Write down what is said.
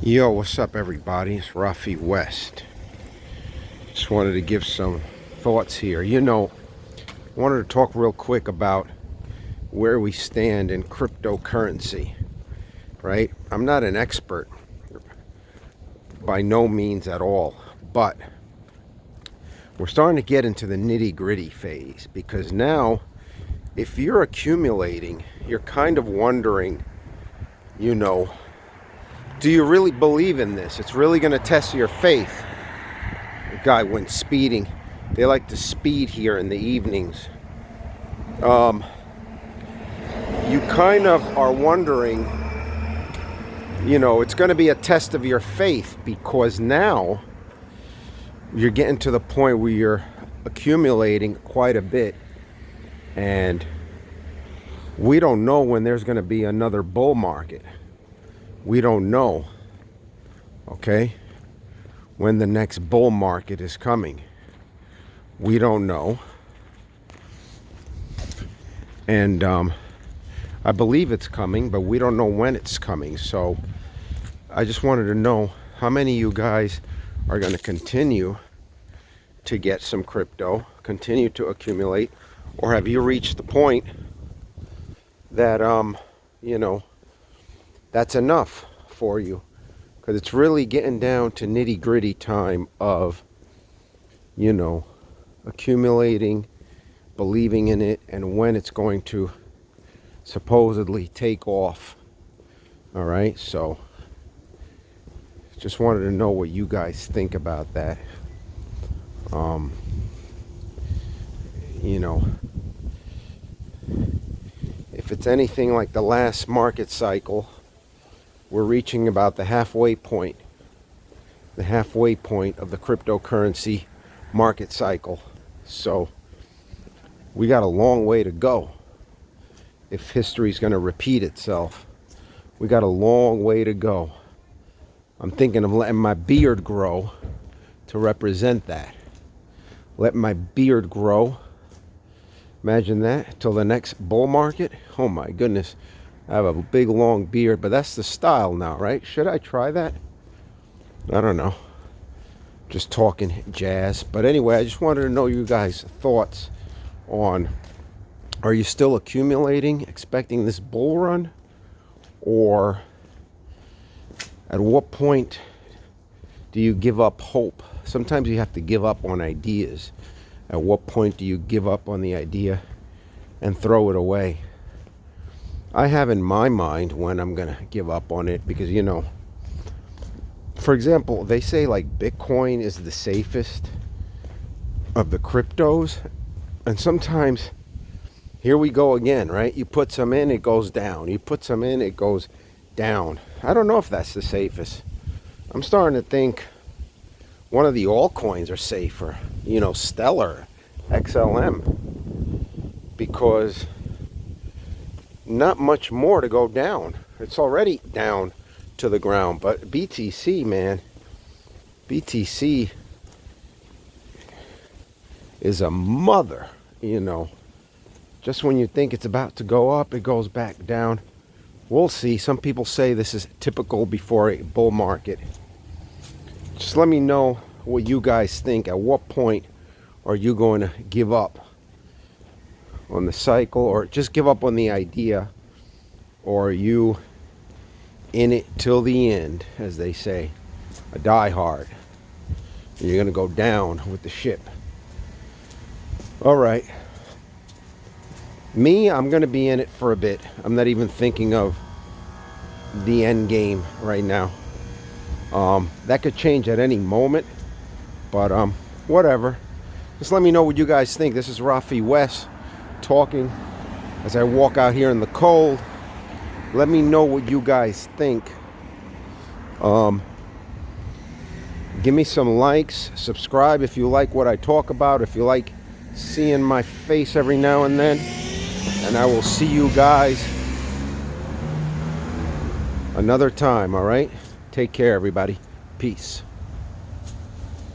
Yo, what's up everybody? It's Rafe West. Just wanted to give some thoughts here. Wanted to talk real quick about where we stand in cryptocurrency, right? I'm not an expert by no means at all, but we're starting to get into the nitty-gritty phase because now if you're accumulating, you're kind of wondering, do you really believe in this? It's really going to test your faith. The guy went speeding. They like to speed here in the evenings. You kind of are wondering, it's going to be a test of your faith because now you're getting to the point where you're accumulating quite a bit and we don't know when there's going to be another bull market. We don't know, okay, when the next bull market is coming. We don't know. And I believe it's coming, but we don't know when it's coming. So I just wanted to know how many of you guys are going to continue to get some crypto, continue to accumulate, or have you reached the point that, that's enough for you? Because it's really getting down to nitty-gritty time of, accumulating, believing in it, and when it's going to supposedly take off. All right, so just wanted to know what you guys think about that. If it's anything like the last market cycle, we're reaching about the halfway point of the cryptocurrency market cycle. So we got a long way to go. If history's going to repeat itself, we got a long way to go. I'm thinking of letting my beard grow to represent that. Let my beard grow. Imagine that, till the next bull market. Oh my goodness. I have a big long beard, but that's the style now, right? Should I try that? I don't know. Just talking jazz. But anyway, I just wanted to know you guys' thoughts on, are you still accumulating, expecting this bull run? Or at what point do you give up hope? Sometimes you have to give up on ideas. At what point do you give up on the idea and throw it away? I have in my mind when I'm going to give up on it because, for example, they say like Bitcoin is the safest of the cryptos. And sometimes, here we go again, right? You put some in, it goes down. You put some in, it goes down. I don't know if that's the safest. I'm starting to think one of the altcoins are safer. Stellar, XLM. Because not much more to go down. It's already down to the ground. But BTC, man, BTC is a mother, Just when you think it's about to go up, it goes back down. We'll see. Some people say this is typical before a bull market. Just let me know what you guys think. At what point are you going to give up on the cycle, or just give up on the idea? Or are you in it till the end, as they say, a diehard? You're going to go down with the ship. All right. Me, I'm going to be in it for a bit. I'm not even thinking of the end game right now. That could change at any moment. But whatever. Just let me know what you guys think. This is Rafe West talking as I walk out here in the cold. Let me know what you guys think. Give me some likes. Subscribe if you like what I talk about. If you like seeing my face every now and then. And I will see you guys another time, all right? Take care, everybody. Peace.